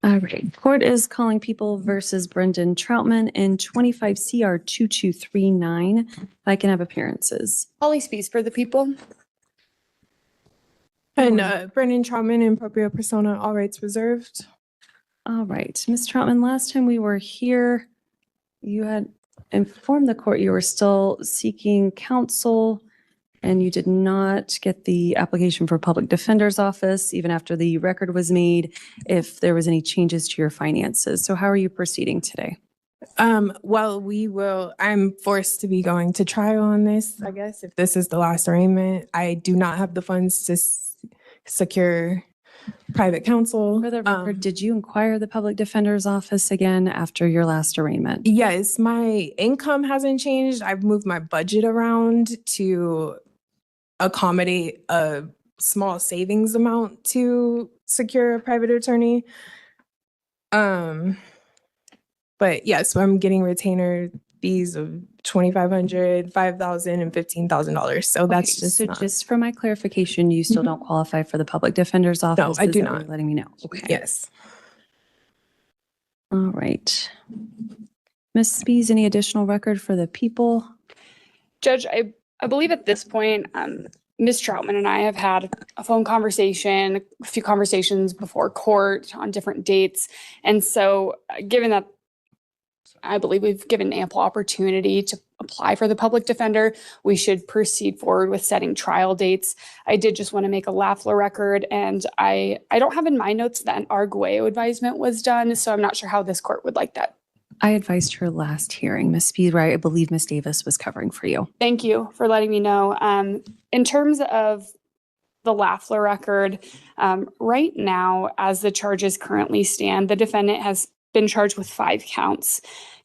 All right. Court is calling People versus Brendan Troutman in 25 CR 2239. If I can have appearances. Holly Spees for the people. And Brendan Troutman in proprio persona, all rights reserved. All right. Ms. Troutman, last time we were here, you had informed the court you were still seeking counsel and you did not get the application for public defender's office even after the record was made if there was any changes to your finances. So how are you proceeding today? Well, I'm forced to be going to trial on this, I guess, if this is the last arraignment. I do not have the funds to secure private counsel. For the record, did you inquire the public defender's office again after your last arraignment? Yes, my income hasn't changed. I've moved my budget around to accommodate a small savings amount to secure a private attorney. But yeah, so I'm getting retainer fees of $2,500, $5,000, and $15,000. So that's just so not... just for my clarification, you still don't qualify for the public defender's office? No, I do Is that what not. you're letting me know. Okay. Yes. All right. Ms. Spees, any additional record for the people? Judge, I believe at this point, Ms. Troutman and I have had a phone conversation, a few conversations before court on different dates. And so given that I believe we've given ample opportunity to apply for the public defender, we should proceed forward with setting trial dates. I did just want to make a Lafleur record, and I don't have in my notes that an Arguello advisement was done, so I'm not sure how this court would like that. I advised her last hearing, Ms. Speed, right? I believe Ms. Davis was covering for you. Thank you for letting me know. In terms of the Lafleur record, right now, as the charges currently stand, the defendant has been charged with 5 counts.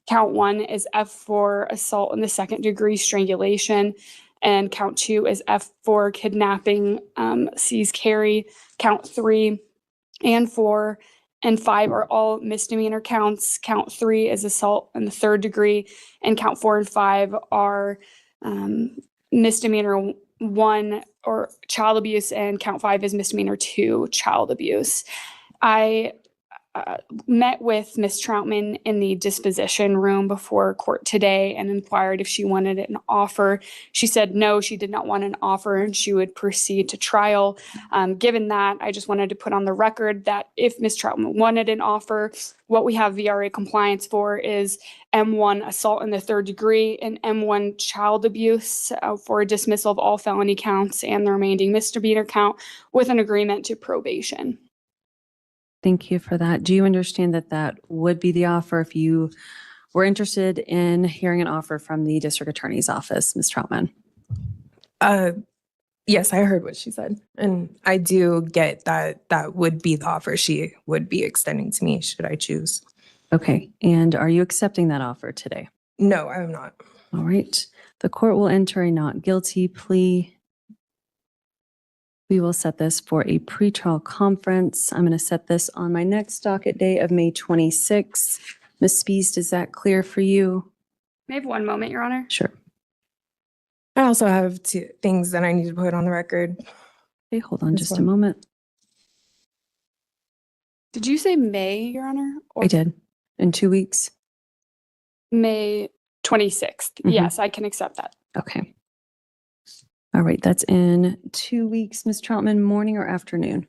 Count 1 is F for assault in the second degree strangulation, and count 2 is F for kidnapping, seize, carry. Count 3 and 4 and 5 are all misdemeanor counts. Count 3 is assault in the third degree, and count 4 and 5 are misdemeanor 1 or child abuse, and count 5 is misdemeanor 2, child abuse. I met with Ms. Troutman in the disposition room before court today and inquired if she wanted an offer. She said no, she did not want an offer and she would proceed to trial. Given that, I just wanted to put on the record that if Ms. Troutman wanted an offer, what we have VRA compliance for is M1 assault in the third degree and M1 child abuse for a dismissal of all felony counts and the remaining misdemeanor count with an agreement to probation. Thank you for that. Do you understand that that would be the offer if you were interested in hearing an offer from the district attorney's office, Ms. Troutman? Yes, I heard what she said. And I do get that that would be the offer she would be extending to me should I choose. Okay. And are you accepting that offer today? No, I am not. All right. The court will enter a not guilty plea. We will set this for a pretrial conference. I'm going to set this on my next docket day of May 26th. Ms. Spees, is that clear for you? May I have one moment, Your Honor? Sure. I also have 2 things that I need to put on the record. Okay, hold on just a moment. Did you say May, Your Honor? Or I did. In 2 weeks? May 26th. Yes, I can accept that. Okay. All right, that's in 2 weeks. Ms. Troutman, morning or afternoon?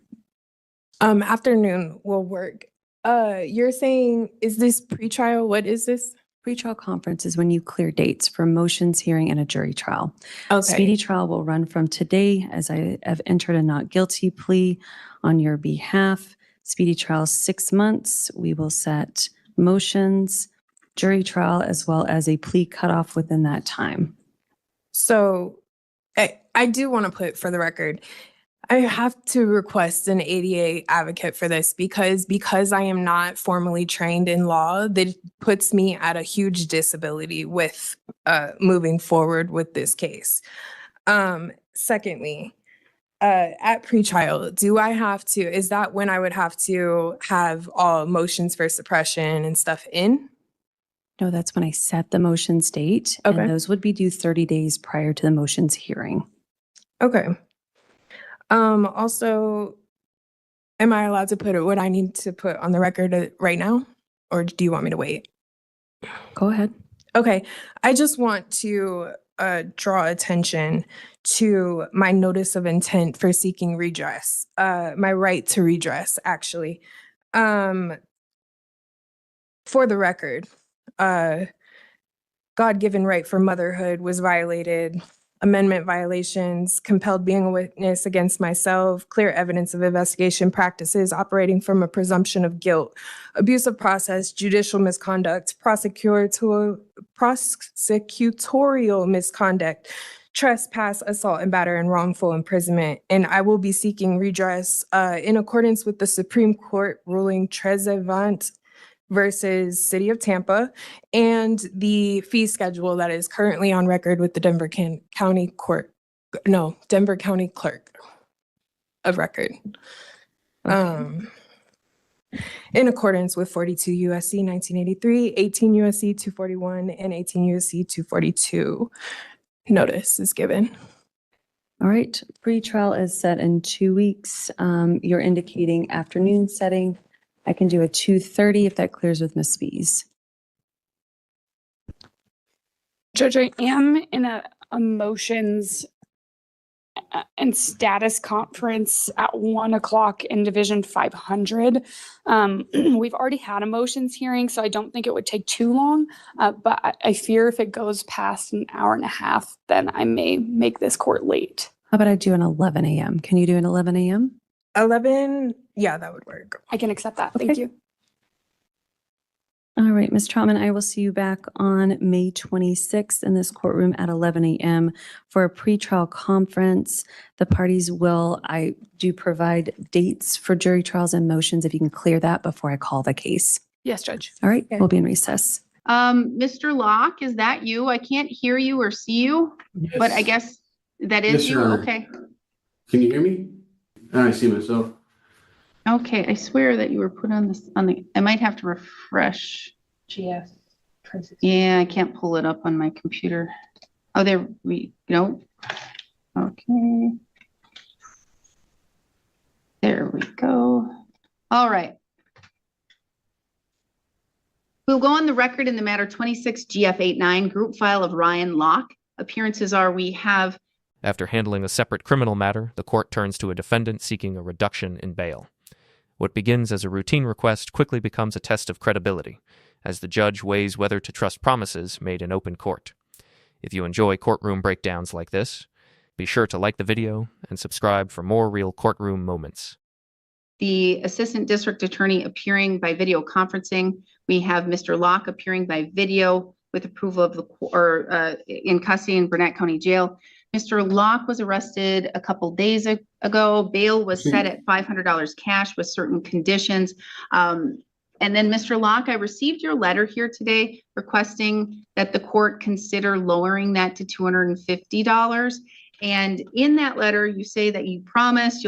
Afternoon will work. You're saying, is this pretrial? What is this? Pretrial conference is when you clear dates for motions, hearing, and a jury trial. Okay. Speedy trial will run from today as I have entered a not guilty plea on your behalf. Speedy trial 6 months. We will set motions, jury trial, as well as a plea cutoff within that time. So I do want to put for the record, I have to request an ADA advocate for this because I am not formally trained in law. That puts me at a huge disability with moving forward with this case. Secondly, at pretrial, do I have to, is that when I would have to have all motions for suppression and stuff in? No, that's when I set the motions date. Okay. And those would be due 30 days prior to the motions hearing. Okay. Also, Am I allowed to put what I need to put on the record right now? Or do you want me to wait? Go ahead. Okay. I just want to draw attention to my notice of intent for seeking redress, my right to redress, actually. For the record, God-given right for motherhood was violated, amendment violations, compelled being a witness against myself, clear evidence of investigation practices operating from a presumption of guilt, abuse of process, judicial misconduct, prosecutorial misconduct, trespass, assault and batter, and wrongful imprisonment. And I will be seeking redress in accordance with the Supreme Court ruling Trezevant versus City of Tampa, and the fee schedule that is currently on record with the Denver County Clerk of Record. In accordance with 42 USC 1983, 18 USC 241, and 18 USC 242. Notice is given. All right. Pre-trial is set in 2 weeks. You're indicating afternoon setting. I can do a 2:30 if that clears with Ms. Spies. Judge, I am in a motions and status conference at 1:00 in Division 500. We've already had a motions hearing, so I don't think it would take too long. But I fear if it goes past an hour and a half, then I may make this court late. How about I do an 11 a.m.? Can you do an 11 a.m.? 11, yeah, that would work. I can accept that. Thank Okay. you. All right, Ms. Troutman, I will see you back on May 26th in this courtroom at 11 a.m. for a pretrial conference. The parties I do provide dates for jury trials and motions if you can clear that before I call the case. Yes, Judge. All right, Okay. we'll be in recess. Mr. Locke, is that you? I can't hear you or see you, but I guess that is Yes, you. Your Honor. Okay. Can you hear me? I see myself. Okay. I swear that you were put on this I might have to refresh. GS. Yeah, I can't pull it up on my computer. Oh, there we go. Okay. There we go. All right. We'll go on the record in the matter 26 GF89, group file of Ryan Locke. Appearances are we have. After handling a separate criminal matter, the court turns to a defendant seeking a reduction in bail. What begins as a routine request quickly becomes a test of credibility, as the judge weighs whether to trust promises made in open court. If you enjoy courtroom breakdowns like this, be sure to like the video and subscribe for more real courtroom moments. The Assistant District Attorney appearing by video conferencing. We have Mr. Locke appearing by video with approval of in custody in Burnett County Jail. Mr. Locke was arrested a couple days ago. Bail was set at $500 cash with certain conditions. And then, Mr. Locke, I received your letter here today requesting that the court consider lowering that to $250. And in that letter, you say that you promise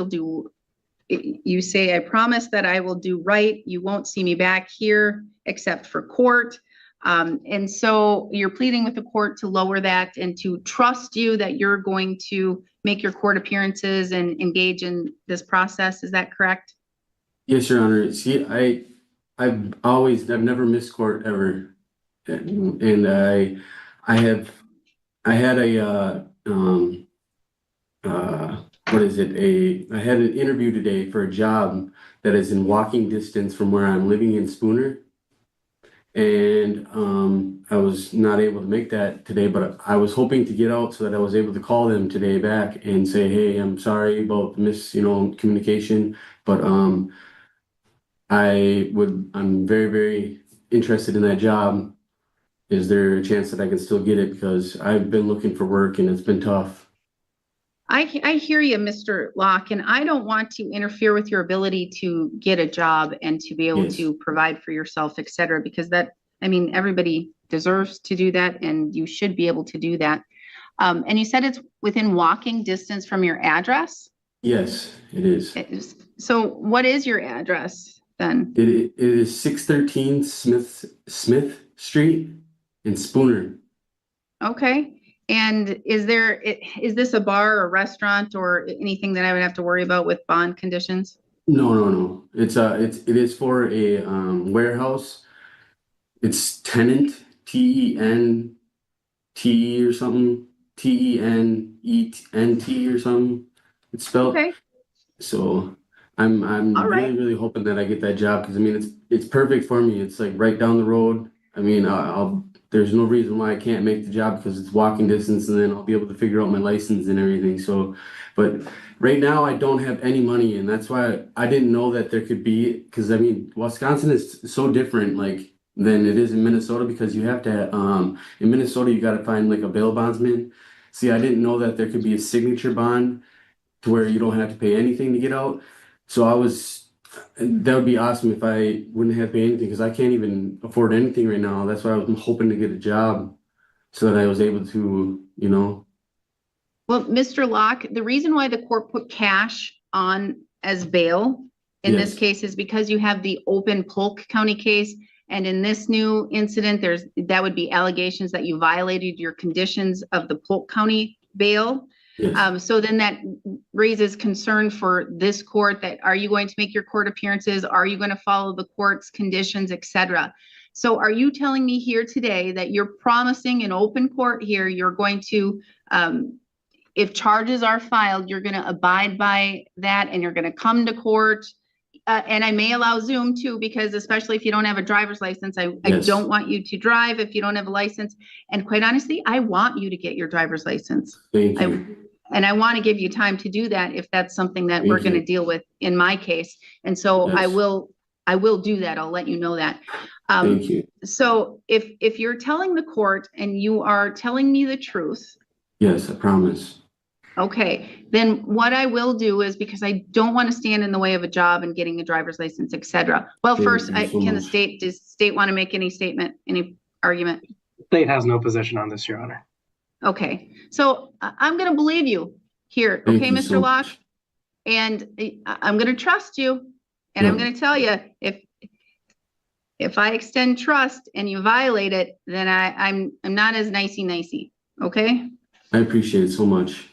you say, I promise that I will do right. You won't see me back here except for court. And so you're pleading with the court to lower that and to trust you that you're going to make your court appearances and engage in this process. Is that correct? Yes, Your Honor. See, I've never missed court ever. And I had an interview today for a job that is in walking distance from where I'm living in Spooner. And I was not able to make that today, but I was hoping to get out so that I was able to call them today back and say, hey, I'm sorry about communication, but I'm very, very interested in that job. Is there a chance that I can still get it? Because I've been looking for work and it's been tough. I hear you, Mr. Locke, and I don't want to interfere with your ability to get a job and to be able Yes. to provide for yourself, et cetera, because everybody deserves to do that and you should be able to do that. And you said it's within walking distance from your address? Yes, it is. So what is your address then? It is 613 Smith Street in Spooner. Okay. And is this a bar or restaurant or anything that I would have to worry about with bond conditions? No. It is for a warehouse. It's tenant, TENT or something, TENENT or something. It's spelled. Okay, So I'm all right. really hoping that I get that job because I mean it's perfect for me. It's like right down the road. I mean there's no reason why I can't make the job because it's walking distance and then I'll be able to figure out my license and everything. So, but right now I don't have any money and that's why I didn't know that there could be because I mean Wisconsin is so different like than it is in Minnesota because you have to in Minnesota you got to find like a bail bondsman. See, I didn't know that there could be a signature bond to where you don't have to pay anything to get out. So that would be awesome if I wouldn't have to pay anything because I can't even afford anything right now. That's why I was hoping to get a job so that I was able to, Well, Mr. Locke, the reason why the court put cash on as bail in this Yes. case is because you have the open Polk County case. And in this new incident, that would be allegations that you violated your conditions of the Polk County bail. Yes. So then that raises concern for this court that are you going to make your court appearances? Are you going to follow the court's conditions, et cetera? So are you telling me here today that you're promising in open court here, you're going to, if charges are filed, you're going to abide by that and you're going to come to court? And I may allow Zoom too, because especially if you don't have a driver's license, I Yes. don't want you to drive if you don't have a license. And quite honestly, I want you to get your driver's license. Thank you. And I want to give you time to do that if that's something that we're Thank going to you. deal with in my case. And so Yes. I will do that. I'll let you know that. Thank you. So if you're telling the court and you are telling me the truth, Yes, I promise. okay, then what I will do is because I don't want to stand in the way of a job and getting a driver's license, et cetera. Well, Thank first, you so does much. state want to make any statement, any argument? State has no position on this, Your Honor. Okay, so I'm going to believe you here. Thank Okay, you Mr. so Locke? much. And I'm going to trust you. And I'm Yeah. going to tell you, if I extend trust and you violate it, then I'm not as nicey, okay? I appreciate it so much.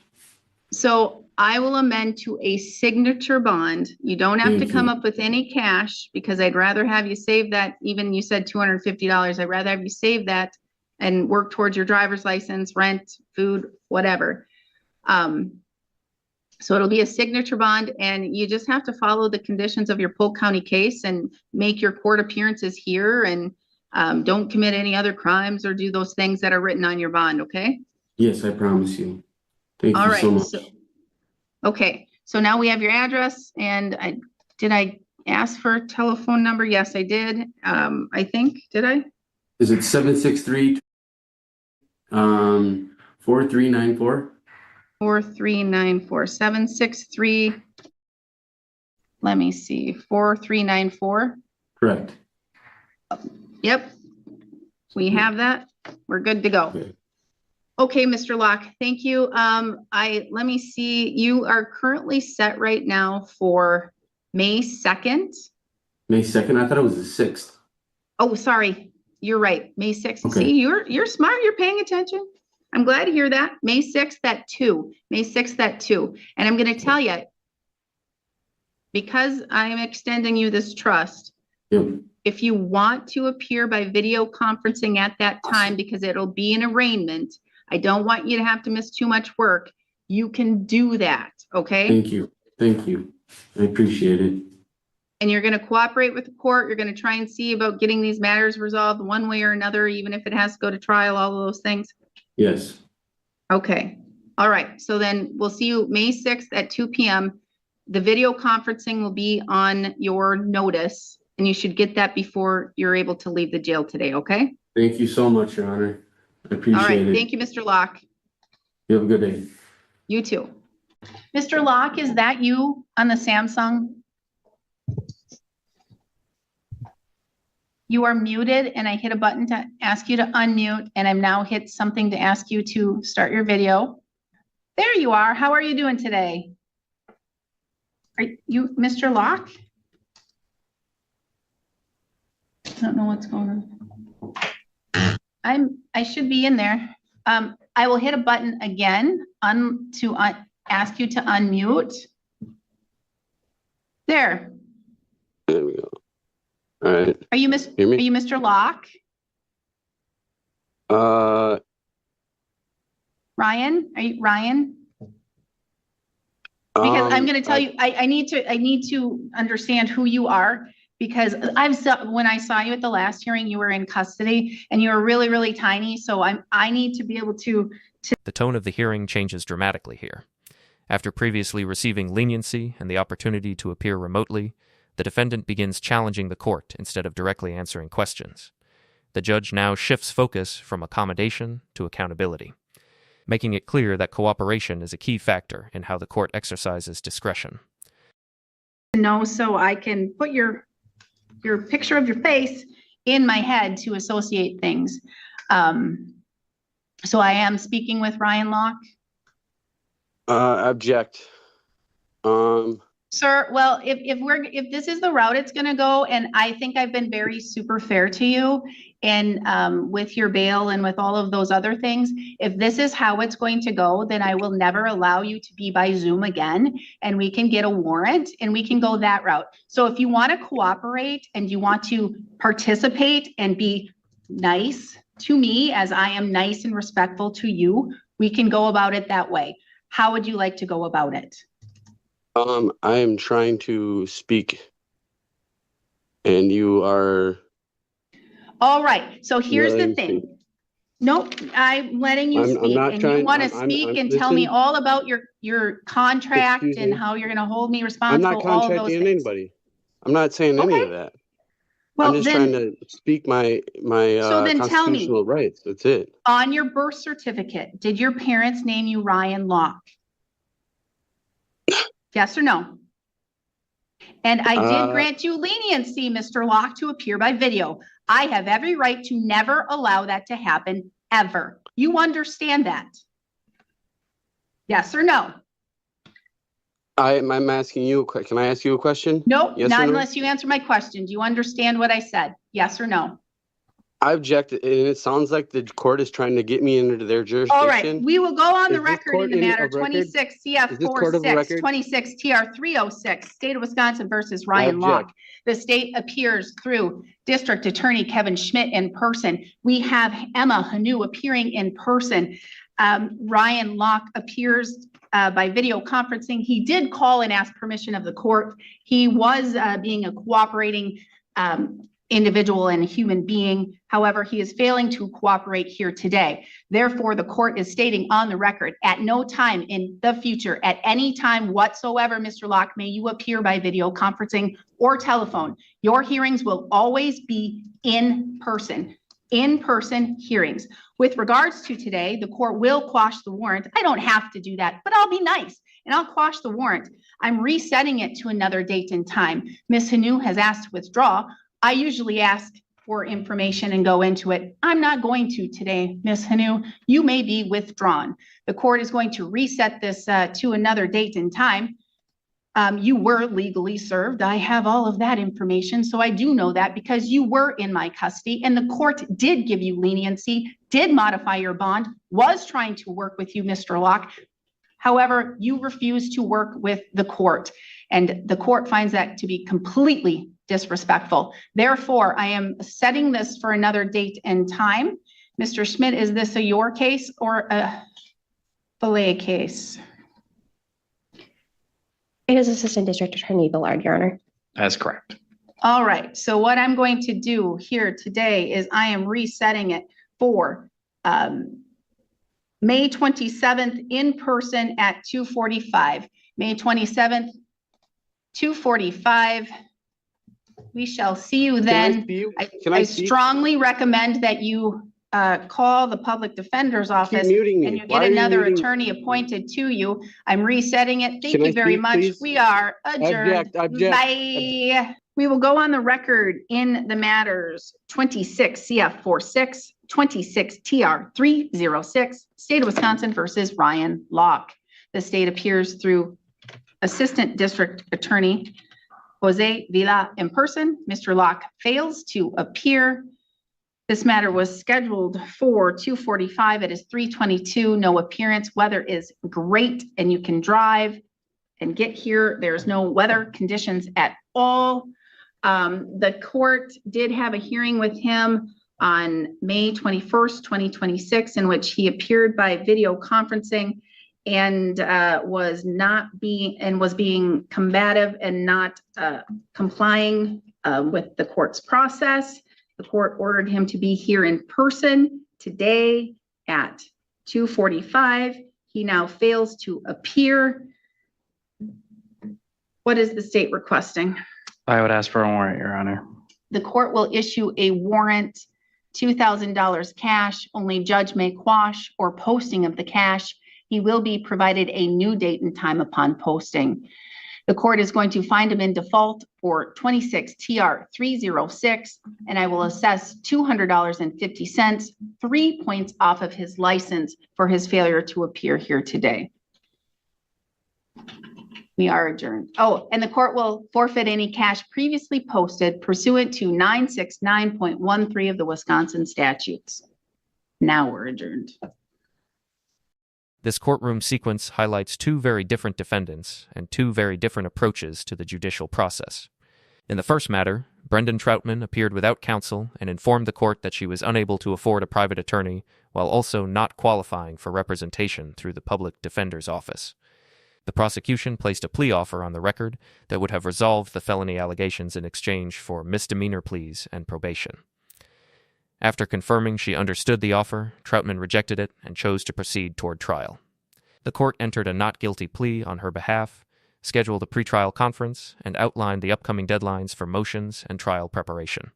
So I will amend to a signature bond. You don't have to Thank come you. up with any cash because I'd rather have you save that. Even you said $250. I'd rather have you save that and work towards your driver's license, rent, food, whatever. So it'll be a signature bond and you just have to follow the conditions of your Polk County case and make your court appearances here and don't commit any other crimes or do those things that are written on your bond, okay? Yes, I promise you. Thank All you so right, much. Okay, so now we have your address and did I ask for a telephone number? Yes, I did. I think, did I? Is it 763 4394? 4394763. Let me see, 4394. Correct. Yep. We have that. We're good to go. Okay. Okay, Mr. Locke, thank you. Let me see, you are currently set right now for May 2nd. May 2nd? I thought it was the 6th. Oh, sorry, you're right, May 6th. Okay. See, you're smart, you're paying attention. I'm glad to hear that. May 6th at 2, May 6th at 2. And I'm gonna tell you, because I'm extending you this trust, Yep. if you want to appear by video conferencing at that time, because it'll be an arraignment, I don't want you to have to miss too much work. You can do that, okay? Thank you. Thank you. I appreciate it. And you're gonna cooperate with the court. You're gonna try and see about getting these matters resolved one way or another, even if it has to go to trial, all of those things. Yes. Okay, all right. So then we'll see you May 6th at 2 p.m. The video conferencing will be on your notice and you should get that before you're able to leave the jail today, okay? Thank you so much, Your Honor. I All appreciate right, it. thank you, Mr. Locke. You have a good day. You too. Mr. Locke, is that you on the Samsung? You are muted and I hit a button to ask you to unmute and I'm now hit something to ask you to start your video. There you are. How are you doing today? Are you Mr. Locke? I don't know what's going on. I should be in there. I will hit a button again to ask you to unmute. There. There we go. All right. Are you Hear me? Mr. Locke? Ryan? Are you Ryan? Because I'm going to tell you, I need to understand who you are, because when I saw you at the last hearing, you were in custody and you were really, really tiny. So I need to be able to. The tone of the hearing changes dramatically here. After previously receiving leniency and the opportunity to appear remotely, the defendant begins challenging the court instead of directly answering questions. The judge now shifts focus from accommodation to accountability, making it clear that cooperation is a key factor in how the court exercises discretion. No, so I can put your picture of your face in my head to associate things. So I am speaking with Ryan Locke. Object. Sir, well, if this is the route it's gonna go, and I think I've been very super fair to you, and with your bail and with all of those other things, if this is how it's going to go, then I will never allow you to be by Zoom again, and we can get a warrant and we can go that route. So if you want to cooperate and you want to participate and be nice to me as I am nice and respectful to you, we can go about it that way. How would you like to go about it? I am trying to speak, and you are. All right, so here's the thing. Nope, I'm letting you speak, and you want to speak and tell me all about your contract and how you're going to hold me I'm responsible. not all of those contracting things. anybody. I'm not saying any of that. Well, I'm just trying to speak my So then tell me. constitutional rights. That's it. On your birth certificate, did your parents name you Ryan Locke? Yes or no? And I did grant you leniency, Mr. Locke, to appear by video. I have every right to never allow that to happen, ever. You understand that? Yes or no? I'm asking you. Can I ask you a question? Nope, Yes not or no? unless you answer my question. Do you understand what I said? Yes or no? I object, and it sounds like the court is trying to get me into their jurisdiction. All right, we will go on the Is this record court in the in matter a record? 26 Is this court of a CF46, record? 26 TR 306, State of Wisconsin versus Ryan object. Locke. The state appears through District Attorney Kevin Schmidt in person. We have Emma Hanu appearing in person. Ryan Locke appears by video conferencing. He did call and ask permission of the court. He was being a cooperating individual and human being. However, he is failing to cooperate here today. Therefore, the court is stating on the record, at no time in the future, at any time whatsoever, Mr. Locke, may you appear by video conferencing or telephone. Your hearings will always be in person hearings. With regards to today, the court will quash the warrant. I don't have to do that, but I'll be nice and I'll quash the warrant. I'm resetting it to another date and time. Ms. Hanu has asked to withdraw. I usually ask for information and go into it. I'm not going to today, Ms. Hanu. You may be withdrawn. The court is going to reset this to another date and time. You were legally served. I have all of that information. So I do know that because you were in my custody and the court did give you leniency, did modify your bond, was trying to work with you, Mr. Locke. However, you refused to work with the court, and the court finds that to be completely disrespectful. Therefore, I am setting this for another date and time. Mr. Schmidt, is this a your case or a Belay case? It is Assistant District Attorney Ballard, Your Honor. That's correct. All right, so what I'm going to do here today is I am resetting it for May 27th in person at 2:45. May 27th, 2:45. We shall see you then. I strongly recommend that you call the public defender's office and you get another attorney appointed to you. I'm resetting it. Thank you very much. Please? We are adjourned. Object. Bye. We will go on the record in the matters 26 CF46, 26 TR 306, State of Wisconsin versus Ryan Locke. The state appears through Assistant District Attorney Jose Villa in person. Mr. Locke fails to appear. This matter was scheduled for 2:45. It is 3:22. No appearance. Weather is great and you can drive. and get here. There's no weather conditions at all. The court did have a hearing with him on May 21st, 2026, in which he appeared by video conferencing and was being combative and not complying with the court's process. The court ordered him to be here in person today at 2:45. He now fails to appear. What is the state requesting? I would ask for a warrant, Your Honor. The court will issue a warrant, $2,000 cash. Only judge may quash or posting of the cash. He will be provided a new date and time upon posting. The court is going to find him in default for 26 TR 306, and I will assess $200.50, 3 points off of his license for his failure to appear here today. We are adjourned. Oh, and the court will forfeit any cash previously posted pursuant to 969.13 of the Wisconsin statutes. Now we're adjourned. This courtroom sequence highlights two very different defendants and two very different approaches to the judicial process. In the first matter, Brendan Troutman appeared without counsel and informed the court that she was unable to afford a private attorney while also not qualifying for representation through the public defender's office. The prosecution placed a plea offer on the record that would have resolved the felony allegations in exchange for misdemeanor pleas and probation. After confirming she understood the offer, Troutman rejected it and chose to proceed toward trial. The court entered a not guilty plea on her behalf, scheduled a pretrial conference, and outlined the upcoming deadlines for motions and trial preparation.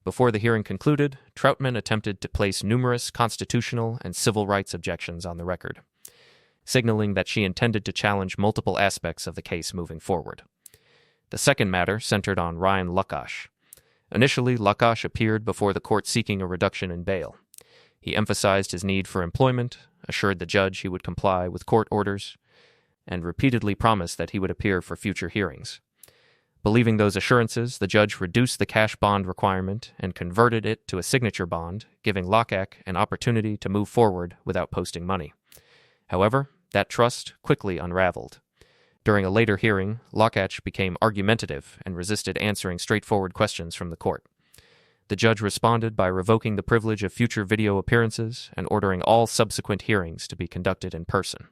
Before the hearing concluded, Troutman attempted to place numerous constitutional and civil rights objections on the record, signaling that she intended to challenge multiple aspects of the case moving forward. The second matter centered on Ryan Lukash. Initially, Lukash appeared before the court seeking a reduction in bail. He emphasized his need for employment, assured the judge he would comply with court orders, and repeatedly promised that he would appear for future hearings. Believing those assurances, the judge reduced the cash bond requirement and converted it to a signature bond, giving Lukash an opportunity to move forward without posting money. However, that trust quickly unraveled. During a later hearing, Lukash became argumentative and resisted answering straightforward questions from the court. The judge responded by revoking the privilege of future video appearances and ordering all subsequent hearings to be conducted in person.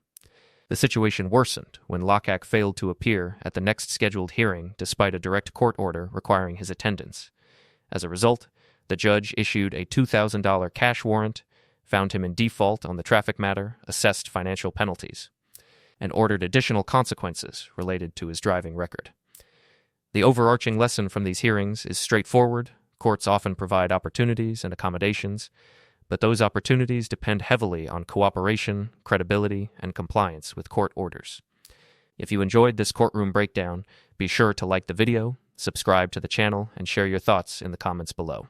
The situation worsened when Lukash failed to appear at the next scheduled hearing despite a direct court order requiring his attendance. As a result, the judge issued a $2,000 cash warrant, found him in default on the traffic matter, assessed financial penalties, and ordered additional consequences related to his driving record. The overarching lesson from these hearings is straightforward. Courts often provide opportunities and accommodations, but those opportunities depend heavily on cooperation, credibility, and compliance with court orders. If you enjoyed this courtroom breakdown, be sure to like the video, subscribe to the channel, and share your thoughts in the comments below.